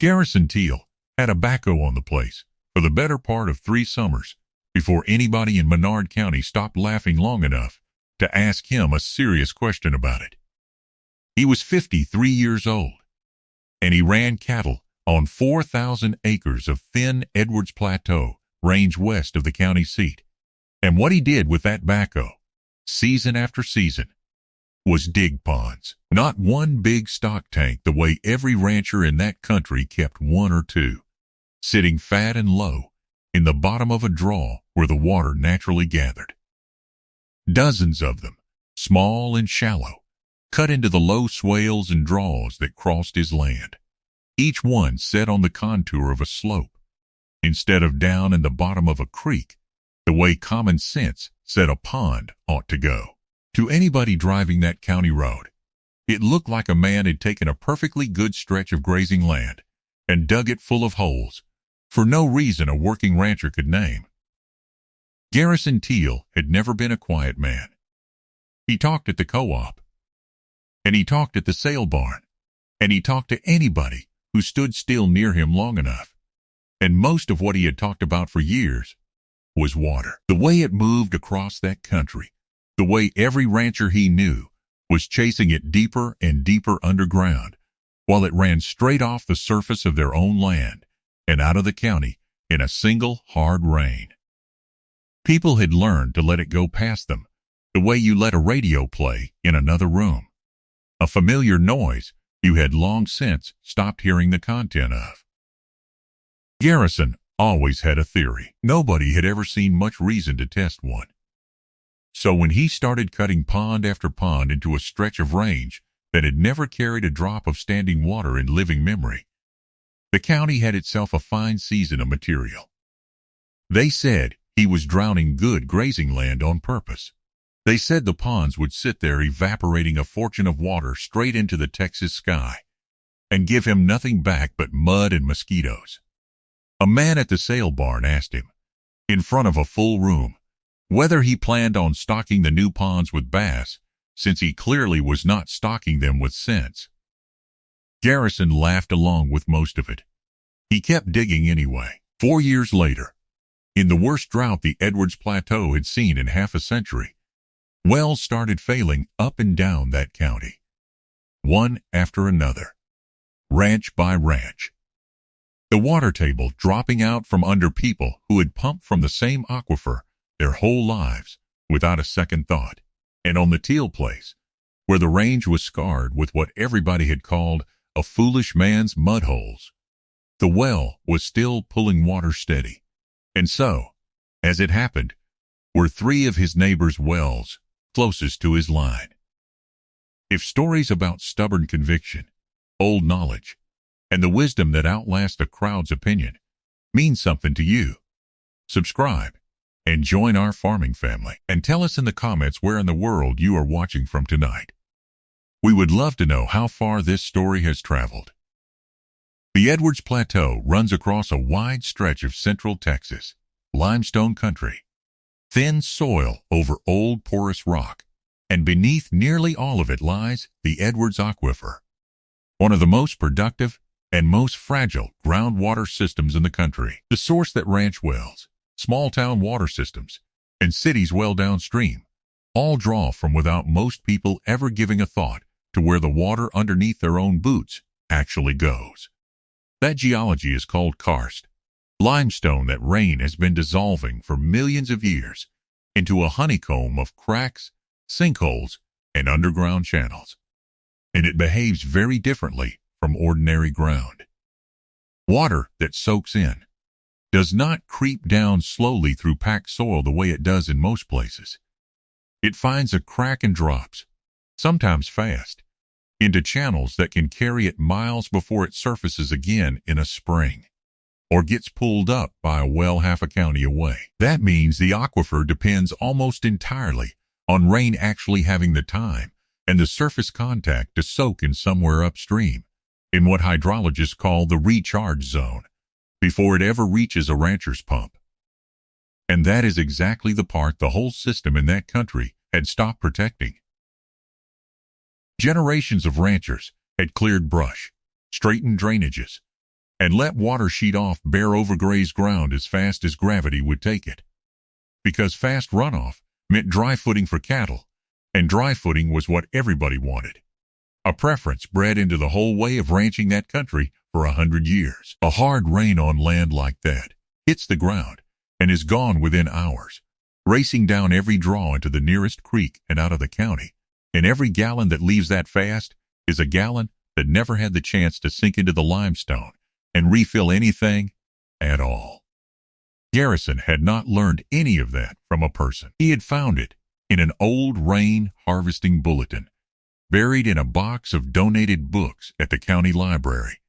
Garrison Teal had a backhoe on the place for the better part of 3 summers before anybody in Menard County stopped laughing long enough to ask him a serious question about it. He was 53 years old, and he ran cattle on 4,000 acres of thin Edwards Plateau range west of the county seat. And what he did with that backhoe, season after season, was dig ponds. Not one big stock tank the way every rancher in that country kept 1 or 2, sitting fat and low in the bottom of a draw where the water naturally gathered. Dozens of them, small and shallow, cut into the low swales and draws that crossed his land, each one set on the contour of a slope, instead of down in the bottom of a creek, the way common sense said a pond ought to go. To anybody driving that county road, it looked like a man had taken a perfectly good stretch of grazing land and dug it full of holes for no reason a working rancher could name. Garrison Teal had never been a quiet man. He talked at the co-op, and he talked at the sale barn, and he talked to anybody who stood still near him long enough. And most of what he had talked about for years was water. The way it moved across that country, the way every rancher he knew was chasing it deeper and deeper underground, while it ran straight off the surface of their own land and out of the county in a single hard rain. People had learned to let it go past them, the way you let a radio play in another room, a familiar noise you had long since stopped hearing the content of. Garrison always had a theory. Nobody had ever seen much reason to test one. So when he started cutting pond after pond into a stretch of range that had never carried a drop of standing water in living memory, the county had itself a fine season of material. They said he was drowning good grazing land on purpose. They said the ponds would sit there evaporating a fortune of water straight into the Texas sky and give him nothing back but mud and mosquitoes. A man at the sale barn asked him, in front of a full room, whether he planned on stocking the new ponds with bass, since he clearly was not stocking them with sense. Garrison laughed along with most of it. He kept digging anyway. 4 years later, in the worst drought the Edwards Plateau had seen in half a century, wells started failing up and down that county, one after another, ranch by ranch. The water table dropping out from under people who had pumped from the same aquifer their whole lives without a second thought. And on the Teal place, where the range was scarred with what everybody had called a foolish man's mud holes, the well was still pulling water steady. And so, as it happened, were 3 of his neighbors' wells closest to his line. If stories about stubborn conviction, old knowledge, and the wisdom that outlasts a crowd's opinion mean something to you, subscribe and join our farming family, and tell us in the comments where in the world you are watching from tonight. We would love to know how far this story has traveled. The Edwards Plateau runs across a wide stretch of central Texas, limestone country, thin soil over old porous rock, and beneath nearly all of it lies the Edwards Aquifer, one of the most productive and most fragile groundwater systems in the country. The source that ranch wells, small-town water systems, and cities well downstream all draw from without most people ever giving a thought to where the water underneath their own boots actually goes. That geology is called karst, limestone that rain has been dissolving for millions of years into a honeycomb of cracks, sinkholes, and underground channels. And it behaves very differently from ordinary ground. Water that soaks in does not creep down slowly through packed soil the way it does in most places. It finds a crack and drops, sometimes fast, into channels that can carry it miles before it surfaces again in a spring, or gets pulled up by a well half a county away. That means the aquifer depends almost entirely on rain actually having the time and the surface contact to soak in somewhere upstream, in what hydrologists call the recharge zone, before it ever reaches a rancher's pump. And that is exactly the part the whole system in that country had stopped protecting. Generations of ranchers had cleared brush, straightened drainages, and let water sheet off bare overgrazed ground as fast as gravity would take it. Because fast runoff meant dry footing for cattle, and dry footing was what everybody wanted. A preference bred into the whole way of ranching that country for 100 years. A hard rain on land like that hits the ground and is gone within hours, racing down every draw into the nearest creek and out of the county, and every gallon that leaves that fast is a gallon that never had the chance to sink into the limestone and refill anything at all. Garrison had not learned any of that from a person. He had found it in an old rain harvesting bulletin, buried in a box of donated books at the county library,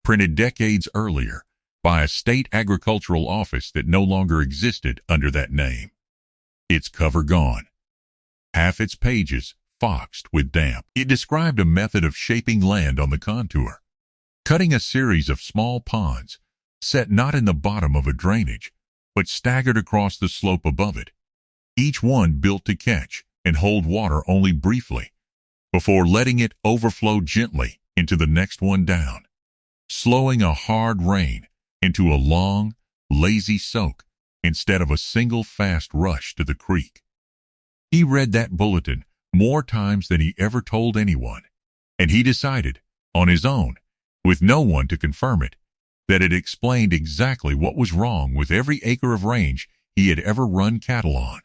printed decades earlier by a state agricultural office that no longer existed under that name. Its cover gone, half its pages foxed with damp. It described a method of shaping land on the contour, cutting a series of small ponds set not in the bottom of a drainage, but staggered across the slope above it, each one built to catch and hold water only briefly, before letting it overflow gently into the next one down, slowing a hard rain into a long, lazy soak instead of a single fast rush to the creek. He read that bulletin more times than he ever told anyone, and he decided, on his own, with no one to confirm it, that it explained exactly what was wrong with every acre of range he had ever run cattle on.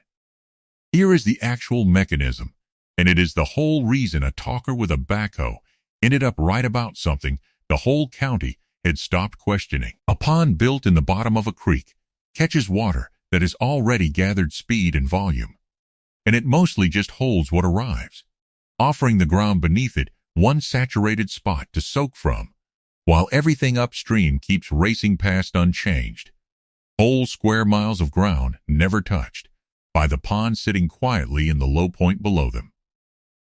Here is the actual mechanism, and it is the whole reason a talker with a backhoe ended up right about something the whole county had stopped questioning. A pond built in the bottom of a creek catches water that has already gathered speed and volume, and it mostly just holds what arrives, offering the ground beneath it one saturated spot to soak from, while everything upstream keeps racing past unchanged. Whole square miles of ground never touched, by the pond sitting quietly in the low point below them.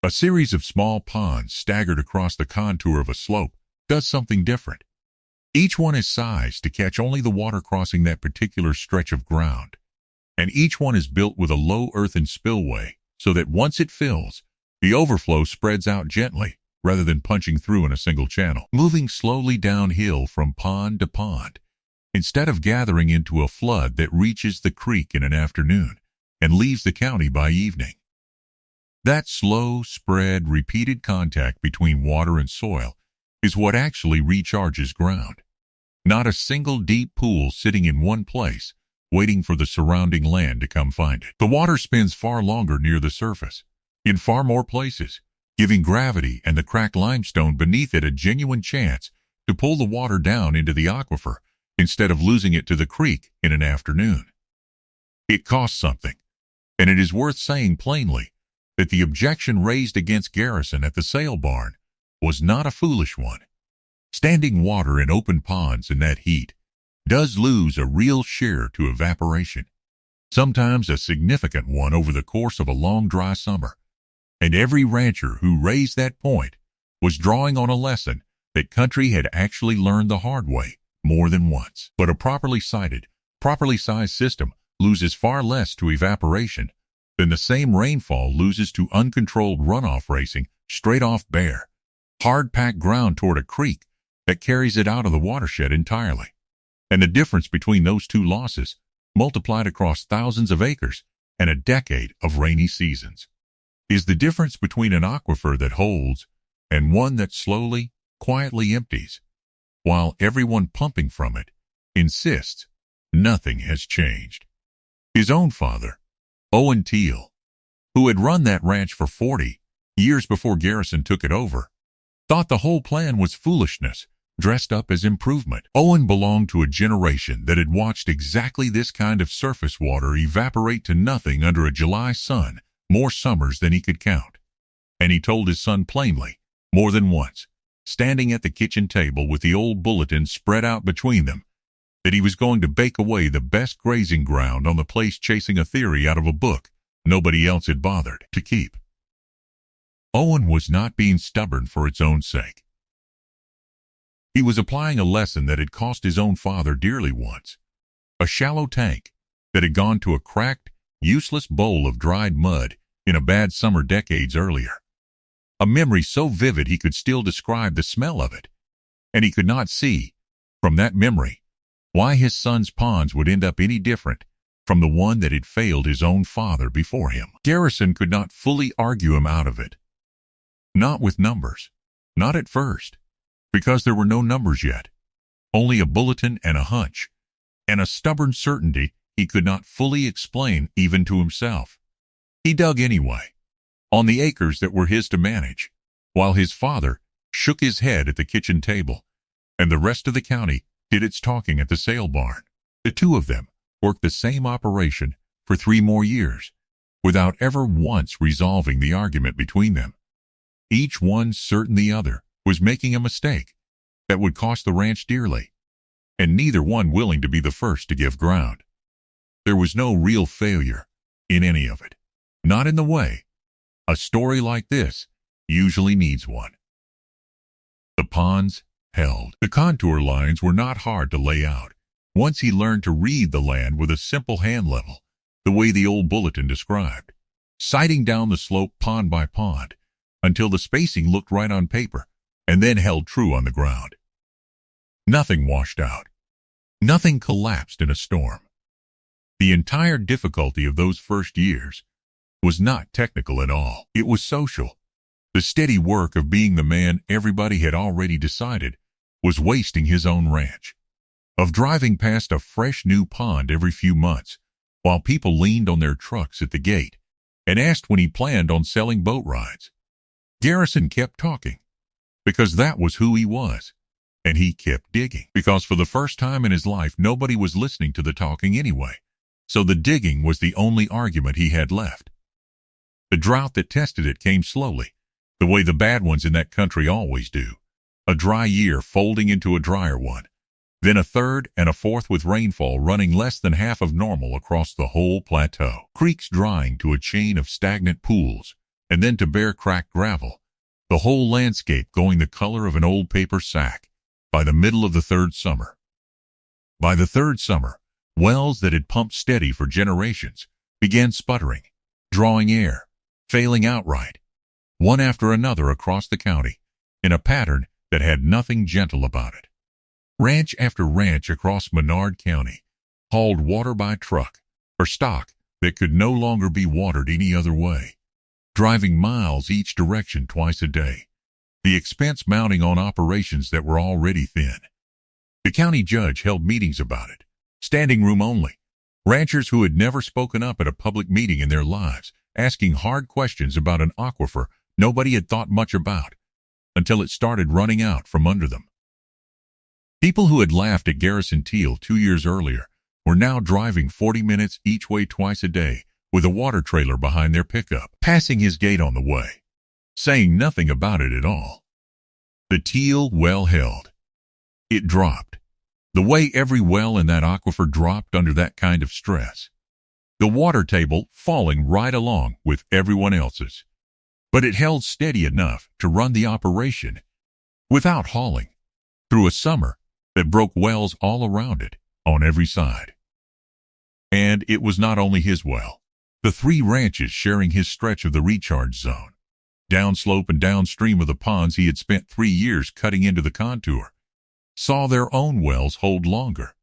A series of small ponds staggered across the contour of a slope does something different. Each one is sized to catch only the water crossing that particular stretch of ground, and each one is built with a low earthen spillway so that once it fills, the overflow spreads out gently rather than punching through in a single channel, moving slowly downhill from pond to pond, instead of gathering into a flood that reaches the creek in an afternoon and leaves the county by evening. That slow, spread, repeated contact between water and soil is what actually recharges ground. Not a single deep pool sitting in one place, waiting for the surrounding land to come find it. The water spins far longer near the surface, in far more places, giving gravity and the cracked limestone beneath it a genuine chance to pull the water down into the aquifer instead of losing it to the creek in an afternoon. It costs something, and it is worth saying plainly that the objection raised against Garrison at the sale barn was not a foolish one. Standing water in open ponds in that heat does lose a real share to evaporation, sometimes a significant one over the course of a long dry summer, and every rancher who raised that point was drawing on a lesson that country had actually learned the hard way more than once. But a properly sited, properly sized system loses far less to evaporation than the same rainfall loses to uncontrolled runoff racing straight off bare, hard-packed ground toward a creek that carries it out of the watershed entirely. And the difference between those two losses, multiplied across thousands of acres and a decade of rainy seasons, is the difference between an aquifer that holds and one that slowly, quietly empties, while everyone pumping from it insists nothing has changed. His own father, Owen Teal, who had run that ranch for 40 years before Garrison took it over, thought the whole plan was foolishness dressed up as improvement. Owen belonged to a generation that had watched exactly this kind of surface water evaporate to nothing under a July sun more summers than he could count. And he told his son plainly, more than once, standing at the kitchen table with the old bulletin spread out between them, that he was going to bake away the best grazing ground on the place, chasing a theory out of a book nobody else had bothered to keep. Owen was not being stubborn for its own sake. He was applying a lesson that had cost his own father dearly once, a shallow tank that had gone to a cracked, useless bowl of dried mud in a bad summer decades earlier. A memory so vivid he could still describe the smell of it, and he could not see From that memory, why his son's ponds would end up any different from the one that had failed his own father before him. Garrison could not fully argue him out of it. Not with numbers. Not at first, because there were no numbers yet. Only a bulletin and a hunch, and a stubborn certainty he could not fully explain even to himself. He dug anyway, on the acres that were his to manage, while his father shook his head at the kitchen table, and the rest of the county did its talking at the sale barn. The two of them worked the same operation for 3 more years, without ever once resolving the argument between them. Each one certain the other was making a mistake that would cost the ranch dearly, and neither one willing to be the first to give ground. There was no real failure in any of it, not in the way a story like this usually needs one. The ponds held. The contour lines were not hard to lay out once he learned to read the land with a simple hand level, the way the old bulletin described, sighting down the slope pond by pond until the spacing looked right on paper and then held true on the ground. Nothing washed out. Nothing collapsed in a storm. The entire difficulty of those first years was not technical at all. It was social. The steady work of being the man everybody had already decided was wasting his own ranch, of driving past a fresh new pond every few months while people leaned on their trucks at the gate and asked when he planned on selling boat rides. Garrison kept talking because that was who he was, and he kept digging because for the first time in his life nobody was listening to the talking anyway, so the digging was the only argument he had left. The drought that tested it came slowly, the way the bad ones in that country always do, a dry year folding into a drier one, then a third and a fourth with rainfall running less than half of normal across the whole plateau, creeks drying to a chain of stagnant pools, and then to bare cracked gravel, the whole landscape going the color of an old paper sack by the middle of the third summer. By the third summer, wells that had pumped steady for generations began sputtering, drawing air, failing outright, one after another across the county, in a pattern that had nothing gentle about it. Ranch after ranch across Menard County hauled water by truck for stock that could no longer be watered any other way, driving miles each direction twice a day, the expense mounting on operations that were already thin. The county judge held meetings about it, standing room only, ranchers who had never spoken up at a public meeting in their lives, asking hard questions about an aquifer nobody had thought much about, until it started running out from under them. People who had laughed at Garrison Teal 2 years earlier were now driving 40 minutes each way twice a day with a water trailer behind their pickup, passing his gate on the way, saying nothing about it at all. The Teal well held. It dropped, the way every well in that aquifer dropped under that kind of stress, the water table falling right along with everyone else's. But it held steady enough to run the operation without hauling through a summer that broke wells all around it on every side. And it was not only his well. The 3 ranches sharing his stretch of the recharge zone, downslope and downstream of the ponds he had spent 3 years cutting into the contour, saw their own wells hold longer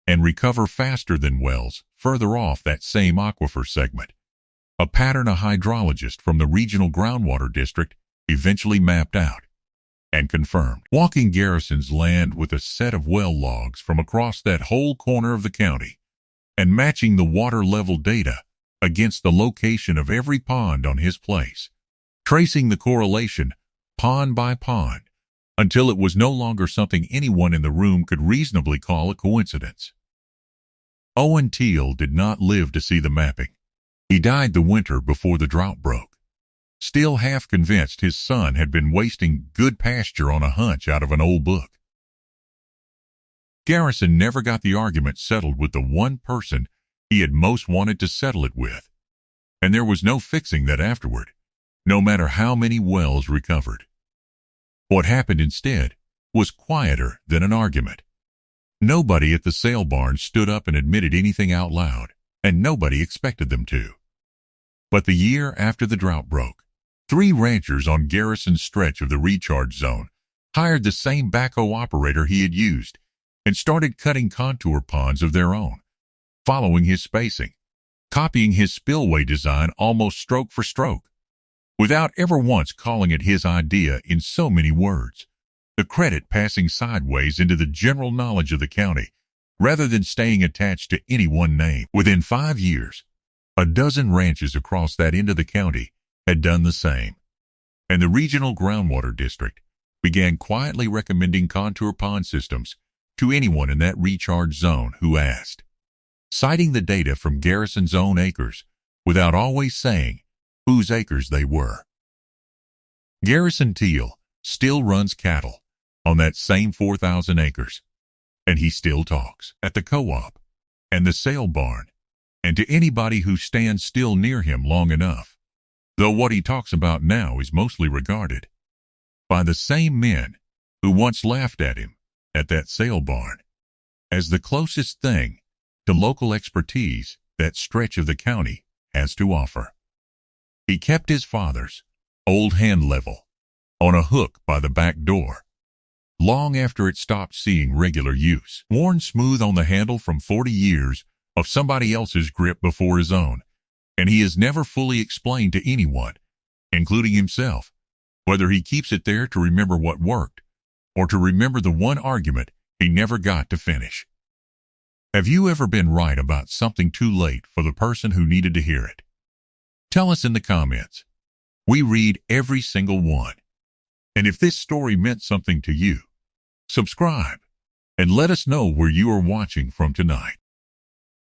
and recover faster than wells further off that same aquifer segment, a pattern a hydrologist from the Regional Groundwater District eventually mapped out and confirmed. Walking Garrison's land with a set of well logs from across that whole corner of the county and matching the water level data against the location of every pond on his place, tracing the correlation pond by pond until it was no longer something anyone in the room could reasonably call a coincidence. Owen Teal did not live to see the mapping. He died the winter before the drought broke, still half convinced his son had been wasting good pasture on a hunch out of an old book. Garrison never got the argument settled with the one person he had most wanted to settle it with, and there was no fixing that afterward, no matter how many wells recovered. What happened instead was quieter than an argument. Nobody at the sale barn stood up and admitted anything out loud, and nobody expected them to. But the year after the drought broke, 3 ranchers on Garrison's stretch of the recharge zone hired the same backhoe operator he had used and started cutting contour ponds of their own, following his spacing, copying his spillway design almost stroke for stroke, without ever once calling it his idea in so many words, the credit passing sideways into the general knowledge of the county rather than staying attached to any one name. Within 5 years, a dozen ranches across that end of the county had done the same, and the regional groundwater district began quietly recommending contour pond systems to anyone in that recharge zone who asked, citing the data from Garrison's own acres without always saying whose acres they were. Garrison Teal still runs cattle on that same 4,000 acres, and he still talks at the co-op and the sale barn and to anybody who stands still near him long enough, though what he talks about now is mostly regarded by the same men who once laughed at him at that sale barn as the closest thing to local expertise that stretch of the county has to offer. He kept his father's old hand level on a hook by the back door, long after it stopped seeing regular use, worn smooth on the handle from 40 years of somebody else's grip before his own, and he has never fully explained to anyone, including himself, whether he keeps it there to remember what worked or to remember the one argument he never got to finish. Have you ever been right about something too late for the person who needed to hear it? Tell us in the comments. We read every single one. And if this story meant something to you, subscribe and let us know where you are watching from tonight.